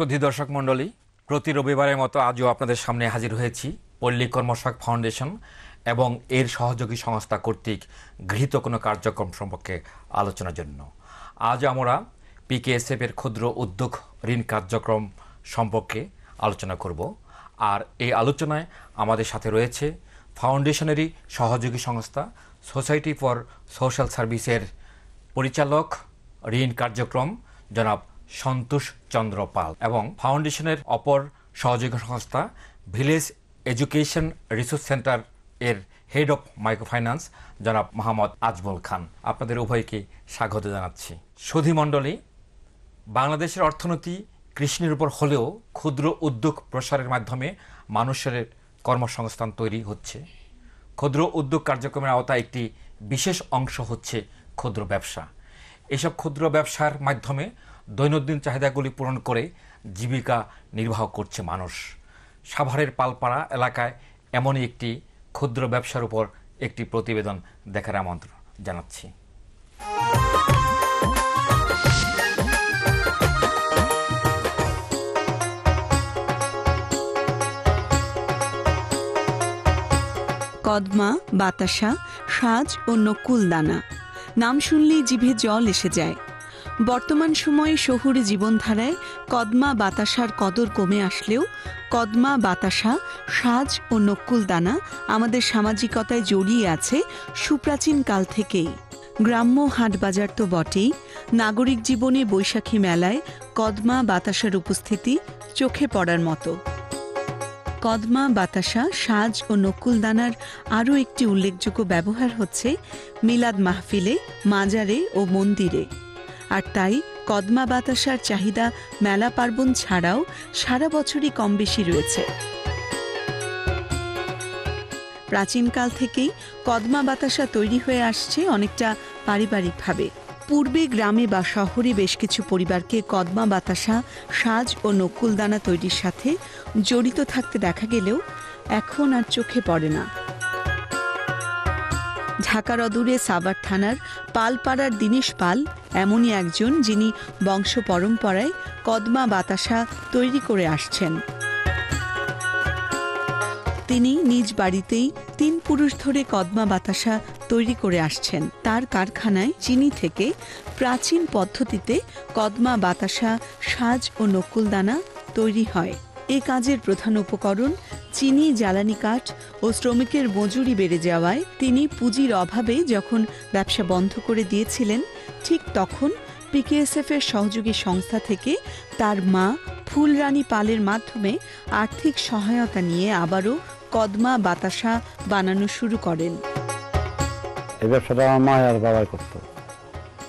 সুধী দর্শক মণ্ডলী, প্রতি রবিবারের মতো আজও আপনাদের সামনে হাজির হয়েছি পল্লী কর্মশাক ফাউন্ডেশন এবং এর সহযোগী সংস্থা কর্তৃক গৃহীত কোনো কার্যক্রম সম্পর্কে আলোচনার জন্য। আজ আমরা পিকেএসএফ এর ক্ষুদ্র উদ্যোগ ঋণ কার্যক্রম সম্পর্কে আলোচনা করব। আর এই আলোচনায় আমাদের সাথে রয়েছে ফাউন্ডেশনেরই সহযোগী সংস্থা সোসাইটি ফর সোশ্যাল সার্ভিসের পরিচালক ঋণ কার্যক্রম জনাব সন্তোষ চন্দ্র পাল এবং ফাউন্ডেশনের অপর সহযোগী সংস্থা ভিলেজ এডুকেশন রিসোর্স সেন্টার এর হেড অফ মাইক্রোফাইন্যান্স জনাব মোহাম্মদ আজমল খান। আপনাদের উভয়কে স্বাগত জানাচ্ছি। সুধী মণ্ডলী, বাংলাদেশের অর্থনীতি কৃষির উপর হলেও ক্ষুদ্র উদ্যোগ প্রসারের মাধ্যমে মানুষের কর্মসংস্থান তৈরি হচ্ছে। ক্ষুদ্র উদ্যোগ কার্যক্রমের আওতায় একটি বিশেষ অংশ হচ্ছে ক্ষুদ্র ব্যবসা। এসব ক্ষুদ্র ব্যবসার মাধ্যমে দৈনন্দিন চাহিদাগুলি পূরণ করে জীবিকা নির্বাহ করছে মানুষ। সাভারের পালপাড়া এলাকায় এমনই একটি ক্ষুদ্র ব্যবসার উপর একটি প্রতিবেদন দেখার আমন্ত্রণ জানাচ্ছি। কদমা, বাতাসা, সাজ ও নকুলদানা নাম শুনলেই জিভে জল এসে যায়। বর্তমান সময়ে শহুরে জীবনধারায় কদমা বাতাসার কদর কমে আসলেও কদমা, বাতাসা, সাজ ও নকুলদানা আমাদের সামাজিকতায় জড়িয়ে আছে সুপ্রাচীন কাল থেকেই। গ্রাম্য হাটবাজার তো বটেই, নাগরিক জীবনে বৈশাখী মেলায় কদমা, বাতাসার উপস্থিতি চোখে পড়ার মতো। কদমা, বাতাসা, সাজ ও নকুলদানার আরও একটি উল্লেখযোগ্য ব্যবহার হচ্ছে মিলাদ মাহফিলে, মাজারে ও মন্দিরে। আর তাই কদমা, বাতাসার চাহিদা মেলা পার্বণ ছাড়াও সারা বছরই কম বেশি রয়েছে। প্রাচীনকাল থেকেই কদমা, বাতাসা তৈরি হয়ে আসছে অনেকটা পারিবারিকভাবে। পূর্বে গ্রামে বা শহরে বেশ কিছু পরিবারকে কদমা, বাতাসা, সাজ ও নকুলদানা তৈরির সাথে জড়িত থাকতে দেখা গেলেও এখন আর চোখে পড়ে না। ঢাকার অদূরে সাভার থানার পালপাড়ার দীনেশ পাল এমনই একজন, যিনি বংশ পরম্পরায় কদমা, বাতাসা তৈরি করে আসছেন। তিনি নিজ বাড়িতেই 3 পুরুষ ধরে কদমা, বাতাসা তৈরি করে আসছেন। তার কারখানায় চিনি থেকে প্রাচীন পদ্ধতিতে কদমা, বাতাসা, সাজ ও নকুলদানা তৈরি হয়। এ কাজের প্রধান উপকরণ চিনি, জ্বালানি কাঠ ও শ্রমিকের মজুরি বেড়ে যাওয়ায় তিনি পুঁজির অভাবে যখন ব্যবসা বন্ধ করে দিয়েছিলেন, ঠিক তখন পিকেএসএফ এর সহযোগী সংস্থা থেকে তার মা ফুলরানী পালের মাধ্যমে আর্থিক সহায়তা নিয়ে আবারও কদমা, বাতাসা বানানো শুরু করেন। এই ব্যবসাটা আমার মা আর বাবাই করতো,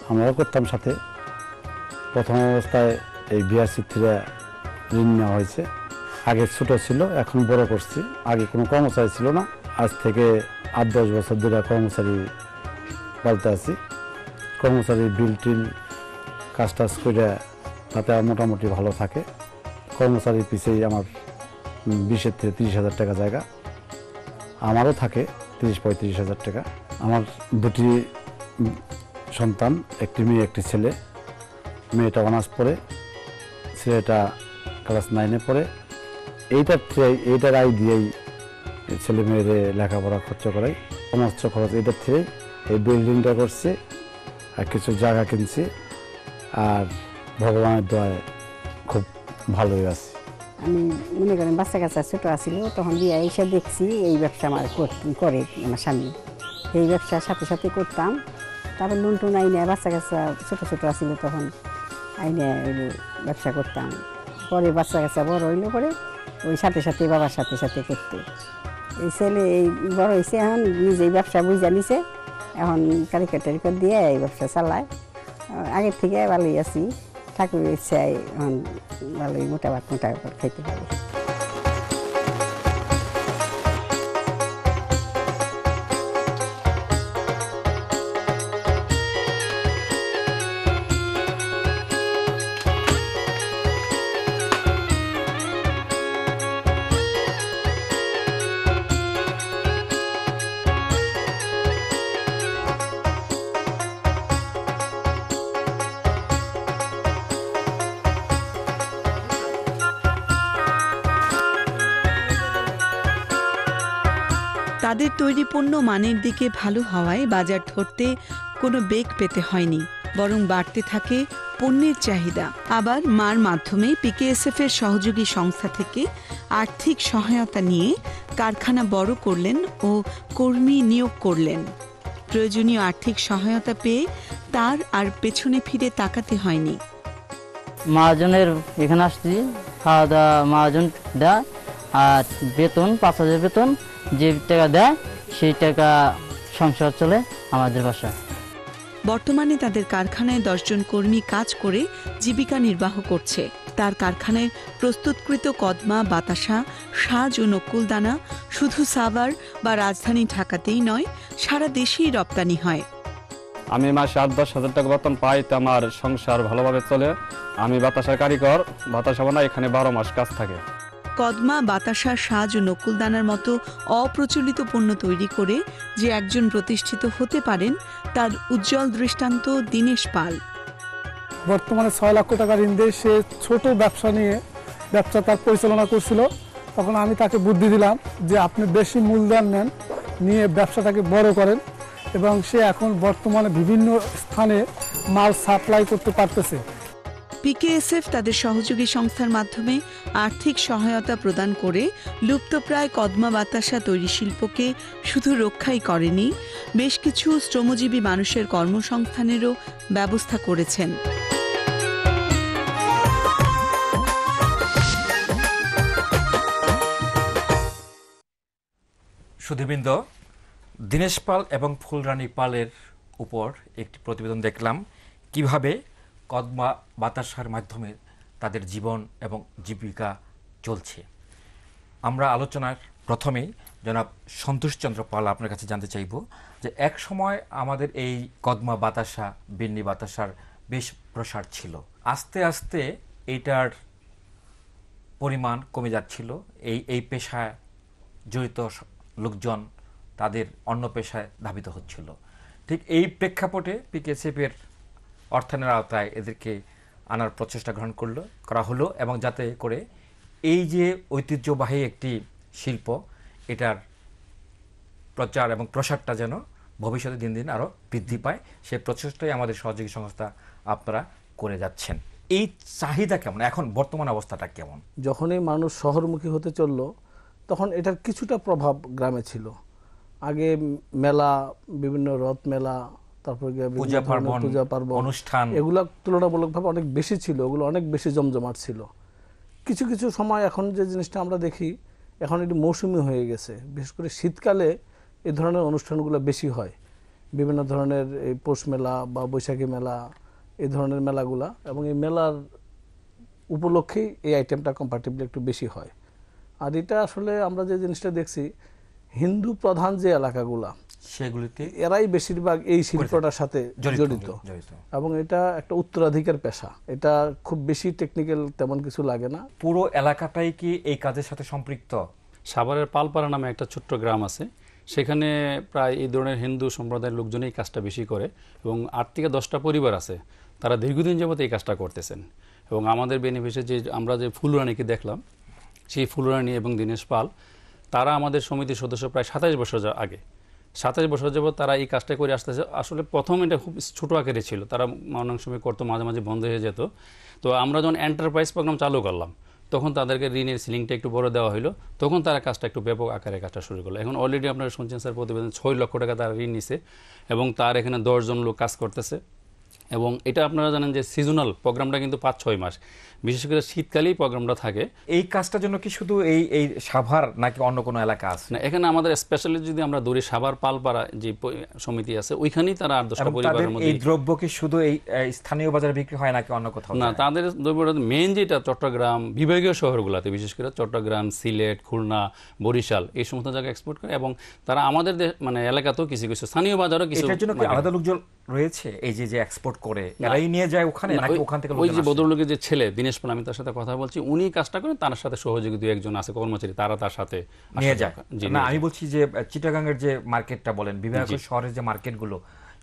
আমরাও করতাম সাথে। প্রথম অবস্থায় এই বিআরসি থেকে ঋণ নেওয়া হয়েছে। আগে ছোট ছিল, এখন বড় করছি। আগে কোনো কর্মচারী ছিল না, আজ থেকে 8-10 বছর ধরে কর্মচারী পালতে আছি। কর্মচারী বিল টিল কাজ টাজ করে তাতে মোটামুটি ভালো থাকে। কর্মচারীর পিছেই আমার 20,000 থেকে 30,000 টাকা জায়গা আমারও থাকে, 30-35 হাজার টাকা। আমার 2টি সন্তান, একটি মেয়ে একটি ছেলে। মেয়েটা অনার্স পড়ে, ছেলেটা ক্লাস 9-এ পড়ে। এইটার আয় দিয়েই ছেলে মেয়েরে লেখাপড়া খরচ করাই, সমস্ত খরচ এইটার থেকেই। এই বিল্ডিংটা করছে আর কিছু জায়গা কিনছি, আর ভগবানের দয়ায় খুব ভালোই আছে। আমি মনে করেন বাচ্চা কাচ্চা ছোটো আসছিল, তখন বিয়ে এসে দেখছি এই ব্যবসা আমার করে আমার স্বামী। এই ব্যবসার সাথে সাথে করতাম। তারপর লোন টোন আইনে বাচ্চা কাচ্চা ছোটো ছোটো আসছিল, তখন আইনে ব্যবসা করতাম। পরে বাচ্চা কাচ্চা বড় হইলে পরে ওই সাথে সাথে বাবার সাথে সাথে করতো। এই ছেলে এই বড় হয়েছে, এখন নিজেই ব্যবসা বুঝা নিছে, এখন কারিকর টারিকর দিয়ে এই ব্যবসা চালায়। আগের থেকে ভালোই আছি, ঠাকুরের ইচ্ছায় এখন ভালোই মোটা খেতে পারি। তাদের তৈরি পণ্য মানের দিকে ভালো হওয়ায় বাজার ধরতে কোনো বেগ পেতে হয়নি, বরং বাড়তে থাকে পণ্যের চাহিদা। আবার মার মাধ্যমে পিকেএসএফ এর সহযোগী সংস্থা থেকে আর্থিক সহায়তা নিয়ে কারখানা বড় করলেন ও কর্মী নিয়োগ করলেন। প্রয়োজনীয় আর্থিক সহায়তা পেয়ে তার আর পেছনে ফিরে তাকাতে হয়নি। মহাজনের এখানে আসছি, খাওয়া দাওয়া মহাজন দেয়, আর বেতন 5,000 বেতন, যে টাকা দেয় সেই টাকা সংসার চলে আমাদের বাসায়। বর্তমানে তাদের কারখানায় 10 জন কর্মী কাজ করে জীবিকা নির্বাহ করছে। তার কারখানায় প্রস্তুতকৃত কদমা, বাতাসা, সাজ ও নকুলদানা শুধু সাভার বা রাজধানী ঢাকাতেই নয়, সারা দেশেই রপ্তানি হয়। আমি মাসে 8-10 হাজার টাকা বেতন পাই, তো আমার সংসার ভালোভাবে চলে। আমি বাতাসার কারিগর, বাতাসা বানাই, এখানে 12 মাস কাজ থাকে। কদমা, বাতাসা, সাজ ও নকুলদানার মতো অপ্রচলিত পণ্য তৈরি করে যে একজন প্রতিষ্ঠিত হতে পারেন, তার উজ্জ্বল দৃষ্টান্ত দীনেশ পাল। বর্তমানে 6 লক্ষ টাকা ঋণ দিয়ে সে ছোট ব্যবসা নিয়ে ব্যবসা তার পরিচালনা করছিল। তখন আমি তাকে বুদ্ধি দিলাম যে আপনি বেশি মূলধন নেন, নিয়ে ব্যবসাটাকে বড় করেন, এবং সে এখন বর্তমানে বিভিন্ন স্থানে মাল সাপ্লাই করতে পারতেছে। পিকেএসএফ তাদের সহযোগী সংস্থার মাধ্যমে আর্থিক সহায়তা প্রদান করে লুপ্তপ্রায় কদমা, বাতাসা তৈরি শিল্পকে শুধু রক্ষাই করেনি, বেশ কিছু শ্রমজীবী মানুষের কর্মসংস্থানেরও ব্যবস্থা করেছেন। সুধীবৃন্দ, দীনেশ পাল এবং ফুলরানী পালের উপর একটি প্রতিবেদন দেখলাম, কিভাবে কদমা, বাতাসার মাধ্যমে তাদের জীবন এবং জীবিকা চলছে। আমরা আলোচনার প্রথমেই জনাব সন্তোষচন্দ্র পাল আপনার কাছে জানতে চাইব যে এক সময় আমাদের এই কদমা, বাতাসা, বিন্নি বাতাসার বেশ প্রসার ছিল, আস্তে আস্তে এইটার পরিমাণ কমে যাচ্ছিল। এই পেশায় জড়িত লোকজন তাদের অন্য পেশায় ধাবিত হচ্ছিল। ঠিক এই প্রেক্ষাপটে পিকেএসএফের অর্থায়নের আওতায় এদেরকে আনার প্রচেষ্টা গ্রহণ করা হলো, এবং যাতে করে এই যে ঐতিহ্যবাহী একটি শিল্প, এটার প্রচার এবং প্রসারটা যেন ভবিষ্যতে দিন দিন আরও বৃদ্ধি পায়, সেই প্রচেষ্টাই আমাদের সহযোগী সংস্থা আপনারা করে যাচ্ছেন। এই চাহিদা কেমন, এখন বর্তমান অবস্থাটা কেমন? যখনই মানুষ শহরমুখী হতে চলল, তখন এটার কিছুটা প্রভাব গ্রামে ছিল। আগে মেলা, বিভিন্ন রথ মেলা, তারপরে পূজা পার্বণ, অনুষ্ঠান, এগুলা তুলনামূলকভাবে অনেক বেশি ছিল, ওগুলো অনেক বেশি জমজমাট ছিল। কিছু কিছু সময় এখন যে জিনিসটা আমরা দেখি, এখন এটি মৌসুমি হয়ে গেছে। বিশেষ করে শীতকালে এই ধরনের অনুষ্ঠানগুলো বেশি হয়, বিভিন্ন ধরনের এই পৌষ মেলা বা বৈশাখী মেলা, এই ধরনের মেলাগুলা, এবং এই মেলার উপলক্ষেই এই আইটেমটা কম্পারেটিভলি একটু বেশি হয়। আর এটা আসলে আমরা যে জিনিসটা দেখছি, হিন্দু প্রধান যে এলাকাগুলা, সেগুলিতে এরাই বেশিরভাগ এই শিল্পটার সাথে জড়িত, এবং এটা একটা উত্তরাধিকার পেশা। এটা খুব বেশি টেকনিক্যাল তেমন কিছু লাগে না। পুরো এলাকাটাই কি এই কাজের সাথে সম্পৃক্ত? সাভারের পালপাড়া নামে একটা ছোট্ট গ্রাম আছে, সেখানে প্রায় এই ধরনের হিন্দু সম্প্রদায়ের লোকজনই এই কাজটা বেশি করে, এবং 8 থেকে 10টা পরিবার আছে, তারা দীর্ঘদিন যাবত এই কাজটা করতেছেন। এবং আমাদের বেনিফিশে যে আমরা যে ফুলরানীকে দেখলাম, সেই ফুলরানী এবং দীনেশ পাল, তারা আমাদের সমিতির সদস্য প্রায় 27 বছর আগে। 27 বছর যাবত তারা এই কাজটা করে আসতেছে। আসলে প্রথম এটা খুব ছোট আকারে ছিল, তারা অনেক সময় করতো, মাঝে মাঝে বন্ধ হয়ে যেত। তো আমরা যখন এন্টারপ্রাইজ প্রোগ্রাম চালু করলাম, তখন তাদেরকে ঋণের সিলিংটা একটু বড় দেওয়া হলো, তখন তারা কাজটা একটু ব্যাপক আকারে কাজটা শুরু করলো। এখন অলরেডি আপনারা শুনছেন স্যার প্রতিবেদন, 6 লক্ষ টাকা তারা ঋণ নিছে, এবং তার এখানে 10 জন লোক কাজ করতেছে। এবং এটা আপনারা জানেন যে সিজনাল প্রোগ্রামটা কিন্তু 5-6 মাস, বিশেষ করে শীতকালেই প্রোগ্রামটা থাকে। এই কাজটার জন্য কি শুধু এই সাভার নাকি অন্য কোনো এলাকা আছে? না, এখানে আমাদের স্পেশালি যদি আমরা ধরি সাভার পালপাড়া যে সমিতি আছে, ওইখানেই তারা 8-10টা পরিবারের মধ্যে। এই দ্রব্য কি শুধু এই স্থানীয় বাজারে বিক্রি হয় নাকি অন্য কোথাও? না, তাদের দ্রব্যটা মেইন যেটা চট্টগ্রাম বিভাগীয় শহরগুলোতে, বিশেষ করে চট্টগ্রাম, সিলেট, খুলনা, বরিশাল, এই সমস্ত জায়গায় এক্সপোর্ট করে, এবং তারা আমাদের মানে এলাকাতেও কিছু কিছু স্থানীয় বাজারও কিছু। এটার জন্য কি আলাদা লোকজন রয়েছে এই যে এক্সপোর্ট করে, এরাই নিয়ে যায় ওখানে নাকি ওখান থেকে? ওই যে ভদ্রলোকের যে ছেলে দীনেশ পাল, আমি তার সাথে কথা বলছি, উনি কাজটা করেন, তার সাথে সহযোগী 2-1 আছে কর্মচারী, তারা তার সাথে নিয়ে যায়। না, আমি বলছি যে চিটাগাঙ্গের যে মার্কেটটা বলেন, বিভাগীয় শহরের যে মার্কেটগুলো,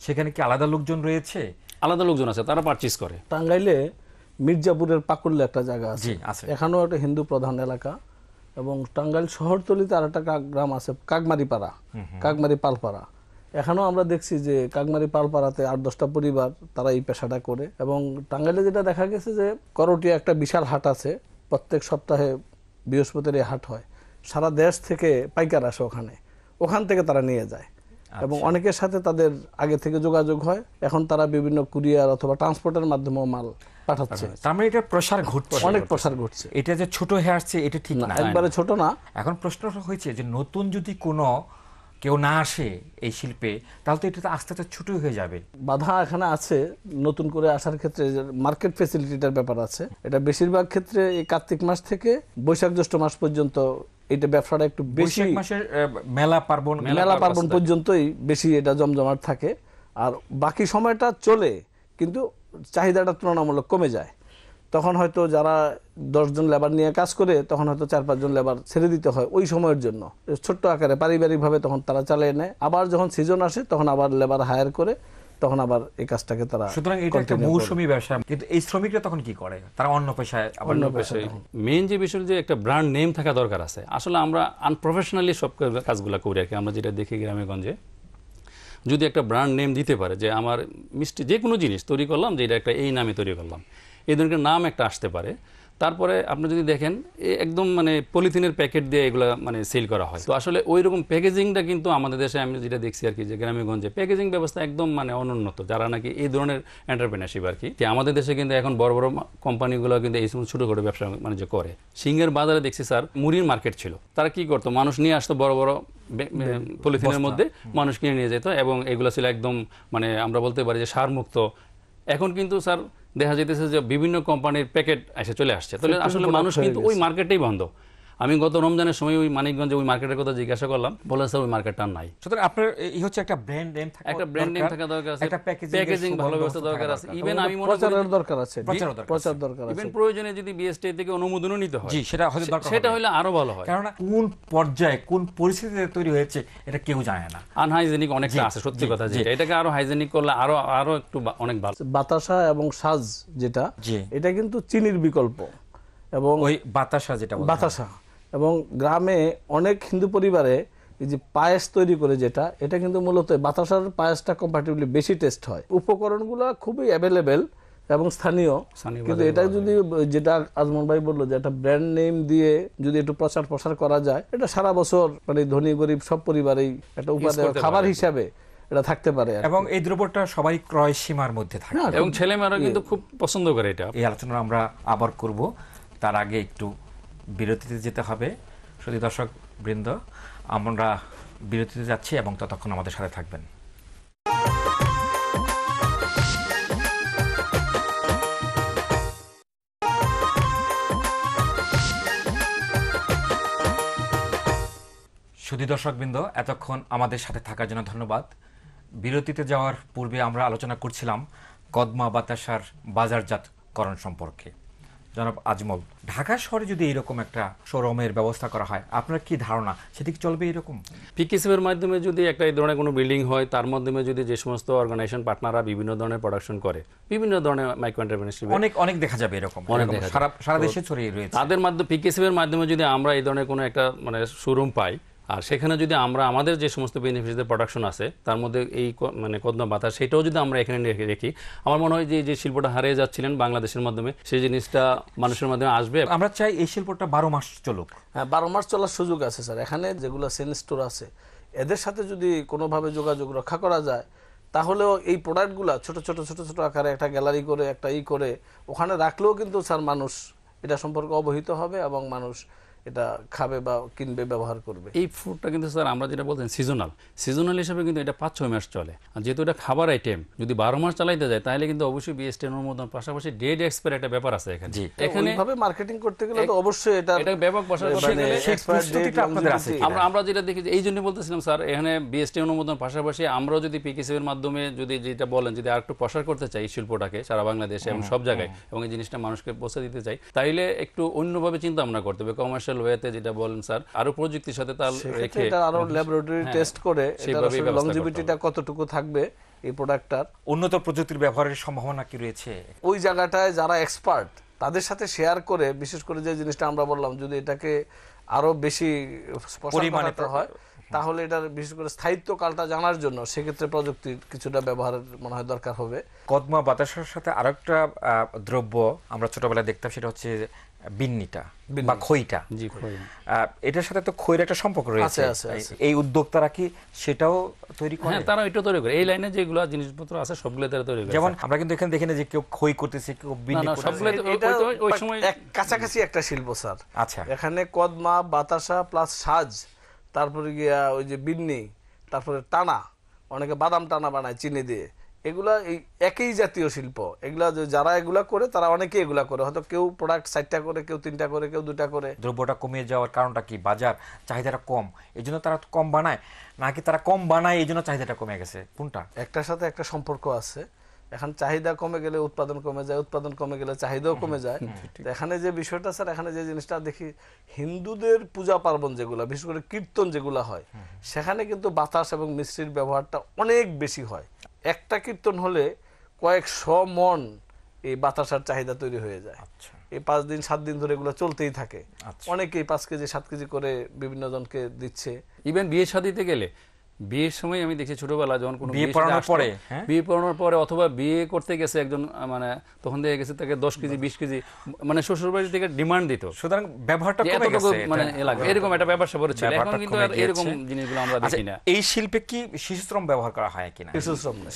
সেখানে কি আলাদা লোকজন রয়েছে? আলাদা লোকজন আছে, তারা পারচেজ করে। টাঙ্গাইলে মির্জাপুরের পাকুল্লে একটা জায়গা আছে, এখানেও একটা হিন্দু প্রধান এলাকা, এবং টাঙ্গাইল শহরতলিতে আর একটা গ্রাম আছে কাকমারি পাড়া, কাকমারি পালপাড়া। এখানেও আমরা দেখছি যে কাকমারি পালপাড়াতে 8-10টা পরিবার তারা এই পেশাটা করে। এবং টাঙ্গাইলে যেটা দেখা গেছে যে করটিয়া একটা বিশাল হাট আছে, প্রত্যেক সপ্তাহে বৃহস্পতির এই হাট হয়, সারা দেশ থেকে পাইকার আসে ওখান থেকে তারা নিয়ে যায়। এবং অনেকের সাথে তাদের আগে থেকে যোগাযোগ হয়, এখন তারা বিভিন্ন কুরিয়ার অথবা ট্রান্সপোর্টের মাধ্যমে মাল পাঠাচ্ছে। তার মানে এটা প্রসার ঘটছে, অনেক প্রসার ঘটছে। এটা যে ছোট হয়ে আসছে এটা ঠিক না, একবারে ছোট না। এখন প্রশ্ন হয়েছে যে নতুন যদি কোনো কেউ না আসে এই শিল্পে, তাহলে তো এটা তো আস্তে আস্তে ছোট হয়ে যাবে। বাধা এখানে আছে নতুন করে আসার ক্ষেত্রে, মার্কেট ফ্যাসিলিটিটার ব্যাপার আছে। এটা বেশিরভাগ ক্ষেত্রে এই কার্তিক মাস থেকে বৈশাখ জ্যৈষ্ঠ মাস পর্যন্ত এটা ব্যবসাটা একটু বেশি, বৈশাখ মাসের মেলা পার্বণ পর্যন্তই বেশি এটা জমজমাট থাকে। আর বাকি সময়টা চলে, কিন্তু চাহিদাটা তুলনামূলক কমে যায়। তখন হয়তো যারা 10 জন লেবার নিয়ে কাজ করে, তখন হয়তো 4-5 জন লেবার ছেড়ে দিতে হয় ওই সময়ের জন্য, ছোট্ট আকারে পারিবারিকভাবে তখন তারা চালিয়ে নেয়। আবার যখন সিজন আসে তখন আবার লেবার হায়ার করে, তখন আবার এই কাজটাকে তারা। সুতরাং এটা একটা মৌসুমী ব্যবসা। কিন্তু এই শ্রমিকরা তখন কি করে? তারা অন্য পেশায়। মেইন যে বিষয় যে একটা ব্র্যান্ড নেম থাকা দরকার আছে। আসলে আমরা আনপ্রফেশনালি সব কাজগুলো করি আর কি। আমরা যেটা দেখি গ্রামে গঞ্জে, যদি একটা ব্র্যান্ড নেম দিতে পারে যে আমার মিষ্টি যে কোনো জিনিস তৈরি করলাম, যে এটা একটা এই নামে তৈরি করলাম, এই ধরনের নাম একটা আসতে পারে। তারপরে আপনি যদি দেখেন একদম মানে পলিথিনের প্যাকেট দিয়ে এগুলো মানে সেল করা হয়। তো আসলে ওই রকম প্যাকেজিংটা কিন্তু আমাদের দেশে আমি যেটা দেখছি আর কি, যে গ্রামেগঞ্জে প্যাকেজিং ব্যবস্থা একদম মানে অনুন্নত, যারা নাকি এই ধরনের এন্টারপ্রেনারশিপ আর কি। আমাদের দেশে কিন্তু এখন বড় বড় কোম্পানিগুলো কিন্তু এই সমস্ত ছোটখাটো ব্যবসা বাণিজ্য করে। সিংহের বাজারে দেখছি স্যার মুড়ির মার্কেট ছিল, তারা কি করতো, মানুষ নিয়ে আসতো বড় বড় পলিথিনের মধ্যে, মানুষ কিনে নিয়ে যেত, এবং এগুলো ছিল একদম মানে আমরা বলতে পারি যে সারমুক্ত। এখন কিন্তু স্যার দেখা যাইতেছে যে বিভিন্ন কোম্পানির প্যাকেট এসে চলে আসছে, তাহলে আসলে মানুষ কিন্তু ওই মার্কেটেই বন্ধ। আমি গত রমজানের সময় ওই মানিকগঞ্জে ওই মার্কেটের কথা জিজ্ঞাসা করলাম, বলে স্যার ওই মার্কেটটা নাই। সুতরাং আপনার এই হচ্ছে একটা ব্র্যান্ড নেম থাকা, একটা ব্র্যান্ড নেম থাকা দরকার আছে, একটা প্যাকেজিং ভালো ব্যবস্থা দরকার আছে। ইভেন আমি মনে করি প্রচারের দরকার আছে, প্রচার দরকার আছে। ইভেন প্রয়োজনে যদি বিএসটি থেকে অনুমোদনও নিতে হয়, জি সেটা হয়তো দরকার, সেটা হলে আরো ভালো হয়। কারণ কোন পর্যায়ে কোন পরিস্থিতিতে তৈরি হয়েছে এটা কেউ জানে না। আনহাইজেনিক অনেকটা আছে, সত্যি কথা যেটা, এটাকে আরো হাইজেনিক করলে আরো একটু অনেক ভালো। বাতাসা এবং সাজ যেটা, এটা কিন্তু চিনির বিকল্প। এবং ওই বাতাসা যেটা বাতাসা, এবং গ্রামে অনেক হিন্দু পরিবারে এই যে পায়েস তৈরি করে যেটা, এটা কিন্তু মূলত বাতাসার পায়েসটা কম্পারেটিভলি বেশি টেস্ট হয়। উপকরণগুলো খুবই অ্যাভেলেবেল এবং স্থানীয়, কিন্তু এটা যদি যেটা আজমল ভাই বললো যে একটা ব্র্যান্ড নেম দিয়ে যদি একটু প্রচার করা যায়, এটা সারা বছর মানে ধনী গরিব সব পরিবারেই একটা উপাদেয় খাবার হিসাবে এটা থাকতে পারে। এবং এই দ্রব্যটা সবাই ক্রয় সীমার মধ্যে থাকে, এবং ছেলেমেয়েরা কিন্তু খুব পছন্দ করে এটা। এই আলোচনা আমরা আবার করব, তার আগে একটু বিরতিতে যেতে হবে। শুধু দর্শক বৃন্দ, আমরা বিরতিতে যাচ্ছি এবং ততক্ষণ আমাদের সাথে থাকবেন। শুধু দর্শকবৃন্দ, এতক্ষণ আমাদের সাথে থাকার জন্য ধন্যবাদ। বিরতিতে যাওয়ার পূর্বে আমরা আলোচনা করছিলাম কদমা বাতাসার বাজারজাতকরণ সম্পর্কে। জনাব আজমল, ঢাকা শহরে যদি এরকম একটা শোরুমের ব্যবস্থা করা হয়, আপনার কি ধারণা সেটি কি চলবে? এরকম পিকেসিপের মাধ্যমে যদি একটা এই ধরনের কোনো বিল্ডিং হয়, তার মাধ্যমে যদি যে সমস্ত অর্গানাইজেশন পার্টনাররা বিভিন্ন ধরনের প্রোডাকশন করে, বিভিন্ন ধরনের মাইক্রো এন্টারপ্রেনারশিপ অনেক দেখা যাবে, এরকম সারা দেশে ছড়িয়ে রয়েছে। তাদের মাধ্যমে পিকেসিপের মাধ্যমে যদি আমরা এই ধরনের কোনো একটা মানে শোরুম পাই, আর সেখানে যদি আমরা আমাদের যে সমস্ত বেনিফিটসদের প্রোডাকশন আছে তার মধ্যে এই মানে কদমা বাতাস, সেটাও যদি আমরা এখানে রেখি, আমার মনে হয় যে শিল্পটা হারিয়ে যাচ্ছিলেন বাংলাদেশের মাধ্যমে, সেই জিনিসটা মানুষের মাধ্যমে আসবে। আমরা চাই এই শিল্পটা 12 মাস চলুক। হ্যাঁ, 12 মাস চলার সুযোগ আছে স্যার। এখানে যেগুলো সেল স্টোর আছে, এদের সাথে যদি কোনোভাবে যোগাযোগ রক্ষা করা যায়, তাহলেও এই প্রোডাক্টগুলো ছোট ছোট আকারে একটা গ্যালারি করে একটা করে ওখানে রাখলেও কিন্তু স্যার মানুষ এটা সম্পর্কে অবহিত হবে এবং মানুষ এটা খাবে বা কিনবে, ব্যবহার করবে। এই ফুডটা কিন্তু স্যার আমরা যেটা বলতেন সিজনাল হিসেবে কিন্তু এটা 5-6 মাস চলে। আর যেহেতু এটা খাবার আইটেম, যদি 12 মাস চালাইতে যায় তাহলে কিন্তু অবশ্যই বিএসটি অনুমোদন পাশাপাশি ডেট এক্সপায়ার একটা ব্যাপার আছে এখানে। এখানে ভাবে মার্কেটিং করতে গেলে তো অবশ্যই এটা ব্যাপক প্রসার করতে গেলে প্রস্তুতিটা আপনাদের আছে। আমরা যেটা দেখি যে এই জন্য বলতেছিলাম স্যার, এখানে বিএসটি অনুমোদন পাশাপাশি আমরাও যদি পিকেসিপের মাধ্যমে যদি যেটা বলেন যদি আরেকটু প্রসার করতে চাই এই শিল্পটাকে সারা বাংলাদেশে এবং সব জায়গায়, এবং এই জিনিসটা মানুষকে পৌঁছে দিতে চাই, তাইলে একটু অন্যভাবে চিন্তা ভাবনা করতে হবে। কমার্শিয়াল ওয়েতে যেটা বলেন স্যার, আরো প্রযুক্তির সাথে তাল রেখে এটা আরো ল্যাবরেটরি টেস্ট করে এটার লংজিভিটিটা কতটুকু থাকবে এই প্রোডাক্টটার, উন্নত প্রযুক্তির ব্যবহারের সম্ভাবনা কি রয়েছে, ওই জায়গাটায় যারা এক্সপার্ট তাদের সাথে শেয়ার করে, বিশেষ করে যে জিনিসটা আমরা বললাম, যদি এটাকে আরো বেশি পরিমাণে পরিমাণে হয়, তাহলে এটার বিশেষ করে স্থায়িত্ব কালটা জানার জন্য সেক্ষেত্রে প্রযুক্তির কিছুটা ব্যবহারের মনে হয় দরকার হবে। কদমা বাতাসার সাথে আরেকটা দ্রব্য আমরা ছোটবেলায় দেখতাম, সেটা হচ্ছে বিন্নিটা বা খইটা। জি খই। এটার সাথে তো খইয়ের একটা সম্পর্ক রয়েছে। আছে। এই উদ্যোক্তারা কি সেটাও তৈরি করে? হ্যাঁ, তারা এটা তৈরি করে। এই লাইনে যেগুলো জিনিসপত্র আছে সবগুলো তারা তৈরি করে। যেমন আমরা কিন্তু এখানে দেখি না যে কেউ খই করতেছে, কেউ বিন্নি না, করতেছে। সবগুলো তো এটা ওই সময় কাছাকাছি একটা শিল্প স্যার। আচ্ছা, এখানে কদমা, বাতাসা প্লাস সাজ, তারপরে গিয়া ওই যে বিন্নি, তারপরে টানা, অনেকে বাদাম টানা বানায় চিনি দিয়ে, এগুলা এই একই জাতীয় শিল্প। এগুলা যারা এগুলা করে তারা অনেকেই এগুলা করে, হয়তো কেউ প্রোডাক্ট 4টা করে, কেউ 3টা করে, কেউ 2টা করে। দ্রব্যটা কমিয়ে যাওয়ার কারণটা কি? বাজার চাহিদাটা কম, এই জন্য তারা কম বানায়, নাকি তারা কম বানায় এই জন্য চাহিদাটা কমে গেছে? কোনটা? একটার সাথে একটা সম্পর্ক আছে। এখন চাহিদা কমে গেলে উৎপাদন কমে যায়, উৎপাদন কমে গেলে চাহিদাও কমে যায়। তো এখানে যে বিষয়টা স্যার, এখানে যে জিনিসটা দেখি, হিন্দুদের পূজা পার্বণ যেগুলা, বিশেষ করে কীর্তন যেগুলা হয়, সেখানে কিন্তু বাতাস এবং মিশ্রির ব্যবহারটা অনেক বেশি হয়। একটা কীর্তন হলে কয়েকশো মন এই বাতাসার চাহিদা তৈরি হয়ে যায়। এই 5 দিন 7 দিন ধরে এগুলো চলতেই থাকে। অনেকেই 5 কেজি 7 কেজি করে বিভিন্ন জনকে দিচ্ছে। ইভেন বিয়ে শাদিতে গেলে, বিয়ের সময় আমি দেখি ছোটবেলা যখন কোনো বিয়ে পড়ানোর পরে, হ্যাঁ? বিয়ে পড়ানোর পরে অথবা বিয়ে করতে গেছে একজন, মানে তখন দেখা গেছে তাকে 10 কেজি 20 কেজি মানে শ্বশুর বাড়ি থেকে ডিমান্ড দিত। সুতরাং ব্যবহারটা যে কমে এতটুকু গেছে, মানে এলাকা এরকম একটা ব্যাপার স্যাপার ছিল। এখন ব্যাপারটা কিন্তু কমে আর এরকম গিয়েছে। জিনিসগুলো আমরা আচ্ছা, দেখি না। এই শিল্পে কি শিশুশ্রম ব্যবহার করা হয় কিনা? শিশু শ্রম নেই।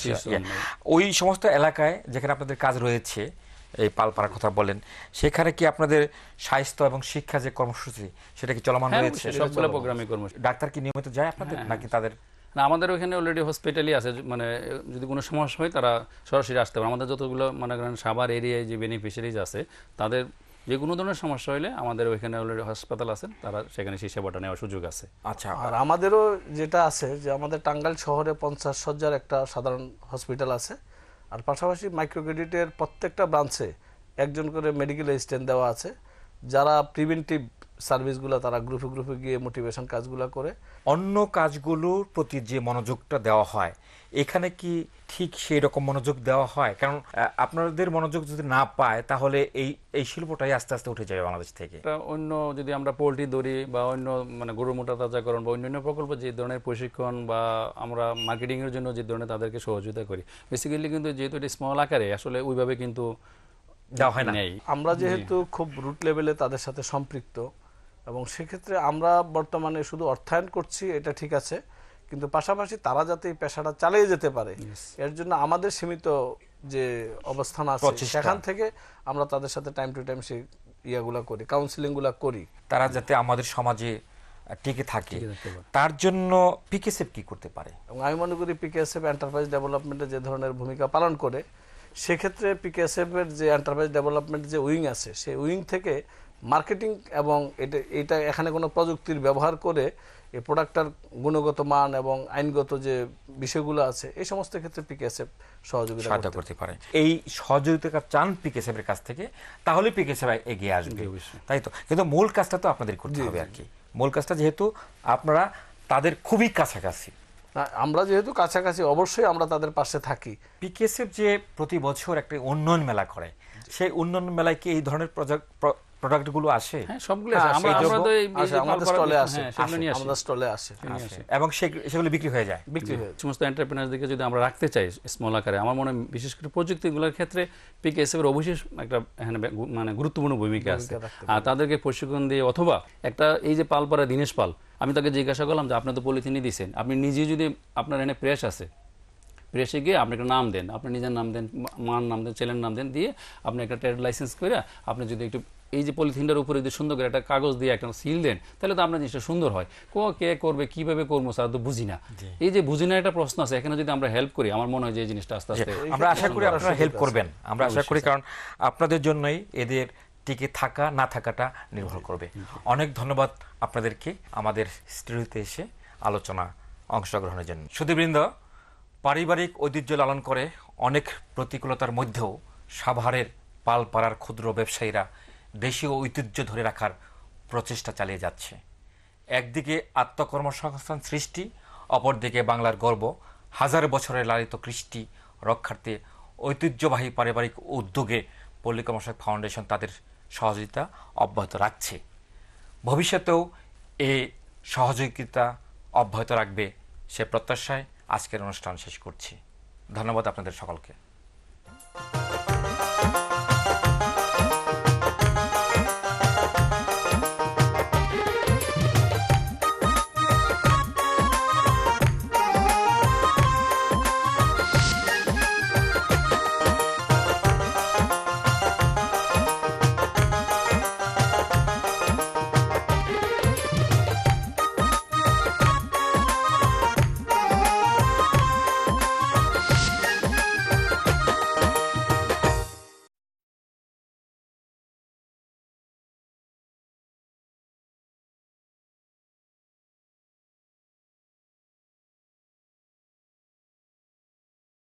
ওই সমস্ত এলাকায় যেখানে আপনাদের কাজ রয়েছে, এই পালপাড়ার কথা বলেন, সেখানে কি আপনাদের স্বাস্থ্য এবং শিক্ষা যে কর্মসূচি সেটা কি চলমান হ্যাঁ, রয়েছে? সবগুলো প্রোগ্রামে কর্মসূচি। ডাক্তার কি নিয়মিত যায় আপনাদের, নাকি তাদের? না, আমাদের ওখানে অলরেডি হসপিটালই আছে, মানে যদি কোনো সমস্যা হয় তারা সরাসরি আসতে পারে। আমাদের যতগুলো মনে করেন সাভার এরিয়ায় যে বেনিফিশিয়ারিজ আছে, তাদের যে কোনো ধরনের সমস্যা হলে আমাদের ওইখানে অলরেডি হাসপাতাল আছে, তারা সেখানে সেই সেবাটা নেওয়ার সুযোগ আছে। আচ্ছা, আর আমাদেরও যেটা আছে যে আমাদের টাঙ্গাইল শহরে 50 শয্যার একটা সাধারণ হসপিটাল আছে, আর পাশাপাশি মাইক্রোক্রেডিটের প্রত্যেকটা ব্রাঞ্চে একজন করে মেডিকেল অ্যাসিস্ট্যান্ট দেওয়া আছে, যারা প্রিভেন্টিভ সার্ভিসগুলো তারা গ্রুপে গ্রুপে গিয়ে মোটিভেশন কাজগুলো করে। অন্য কাজগুলোর প্রতি যে মনোযোগটা দেওয়া হয়, এখানে কি ঠিক সেই রকম মনোযোগ দেওয়া হয়? কারণ আপনাদের মনোযোগ যদি না পায়, তাহলে এই শিল্পটাই আস্তে আস্তে উঠে যাবে বাংলাদেশ থেকে। অন্য যদি আমরা পোল্ট্রি ধরি বা অন্য মানে গরুর মোটা তাজাকরণ বা অন্যান্য প্রকল্প, যে ধরনের প্রশিক্ষণ বা আমরা মার্কেটিং এর জন্য যে ধরনের তাদেরকে সহযোগিতা করি, বেসিক্যালি কিন্তু যেহেতু এটা স্মল আকারে আসলে ওইভাবে কিন্তু দেওয়া হয় না। আমরা যেহেতু খুব রুট লেভেলে তাদের সাথে সম্পৃক্ত, এবং সেক্ষেত্রে আমরা বর্তমানে শুধু অর্থায়ন করছি, এটা ঠিক আছে, কিন্তু পাশাপাশি তারা যাতে এই পেশাটা চালিয়ে যেতে পারে, এর জন্য আমাদের সীমিত যে অবস্থান আছে সেখান থেকে আমরা তাদের সাথে টাইম টু টাইম সেই ইয়াগুলা করি, কাউন্সিলিংগুলা করি, তারা যাতে আমাদের সমাজে টিকে থাকে। তার জন্য পিকেএসএফ কি করতে পারে? এবং আমি মনে করি পিকেএসএফ এন্টারপ্রাইজ ডেভেলপমেন্টে যে ধরনের ভূমিকা পালন করে, সেক্ষেত্রে পিকেএসএফ এর যে এন্টারপ্রাইজ ডেভেলপমেন্ট যে উইং আছে, সেই উইং থেকে মার্কেটিং এবং এটা এখানে কোনো প্রযুক্তির ব্যবহার করে এই প্রোডাক্টটার গুণগত মান এবং আইনগত যে বিষয়গুলো আছে, এই সমস্ত ক্ষেত্রে পিকেএসএফ সহযোগিতা করতে পারে। এই সহযোগিতা চান পিকেএসএফ এর কাছ থেকে, তাহলে পিকেএসএফ এগিয়ে আসবে, তাই তো? কিন্তু মূল কাজটা তো আপনাদের করতে হবে আর কি। মূল কাজটা যেহেতু আপনারা তাদের খুবই কাছাকাছি, আমরা যেহেতু কাছাকাছি, অবশ্যই আমরা তাদের পাশে থাকি। পিকেএসএফ যে প্রতি বছর একটা উন্নয়ন মেলা করে, সেই উন্নয়ন মেলায় কি এই ধরনের প্রোডাক্টগুলো আসে? হ্যাঁ, সবগুলো আসে। আমরা তো এই আমাদের স্টলে আসে, আমাদের স্টলে আসে, এবং সেগুলো বিক্রি হয়ে যায়। সমস্ত এন্টারপ্রেনারদেরকে যদি আমরা রাখতে চাই স্মল আকারে, আমার মনে হয় বিশেষ করে প্রযুক্তিগুলোর ক্ষেত্রে পিকেএসএফ এর অবশ্যই একটা মানে গুরুত্বপূর্ণ ভূমিকা আছে। আর তাদেরকে প্রশিক্ষণ দিয়ে, অথবা একটা এই যে পালপাড়া দীনেশ পাল, আমি তাকে জিজ্ঞাসা করলাম যে আপনি তো পলিথিনই দিচ্ছেন, আপনি নিজে যদি আপনার এনে প্রেস আছে, প্রেসে গিয়ে আপনি একটা নাম দেন, আপনার নিজের নাম দেন, মার নাম দেন, ছেলের নাম দেন, দিয়ে আপনি একটা ট্রেড লাইসেন্স করে আপনি যদি একটু এই যে পলিথিনটার উপরে যদি সুন্দর করে একটা কাগজ দিয়ে একটা সিল দেন, তাহলে তো আপনার জিনিসটা সুন্দর হয়। কে করবে, কিভাবে করবো স্যার তো বুঝি না। এই যে বুঝি না একটা প্রশ্ন আছে, এখানে যদি আমরা হেল্প করি, আমার মনে হয় যে এই জিনিসটা আস্তে আস্তে আমরা আশা করি আপনারা হেল্প করবেন, আমরা আশা করি, কারণ আপনাদের জন্যই এদের টিকে থাকা না থাকাটা নির্ভর করবে। অনেক ধন্যবাদ আপনাদেরকে আমাদের স্টুডিওতে এসে আলোচনা অংশগ্রহণের জন্য। সুধীবৃন্দ, পারিবারিক ঐতিহ্য লালন করে অনেক প্রতিকূলতার মধ্যেও সাভারের পালপাড়ার ক্ষুদ্র ব্যবসায়ীরা দেশীয় ঐতিহ্য ধরে রাখার প্রচেষ্টা চালিয়ে যাচ্ছে। একদিকে আত্মকর্মসংস্থান সৃষ্টি, অপরদিকে বাংলার গর্ব, হাজার বছরের লালিত কৃষ্টি রক্ষার্থে ঐতিহ্যবাহী পারিবারিক উদ্যোগে পল্লী কর্মসংস্থান ফাউন্ডেশন তাদের সহযোগিতা অব্যাহত রাখছে। ভবিষ্যতেও এই সহযোগিতা অব্যাহত রাখবে সে প্রত্যাশায় আজকের অনুষ্ঠান শেষ করছি। ধন্যবাদ আপনাদের সকলকে।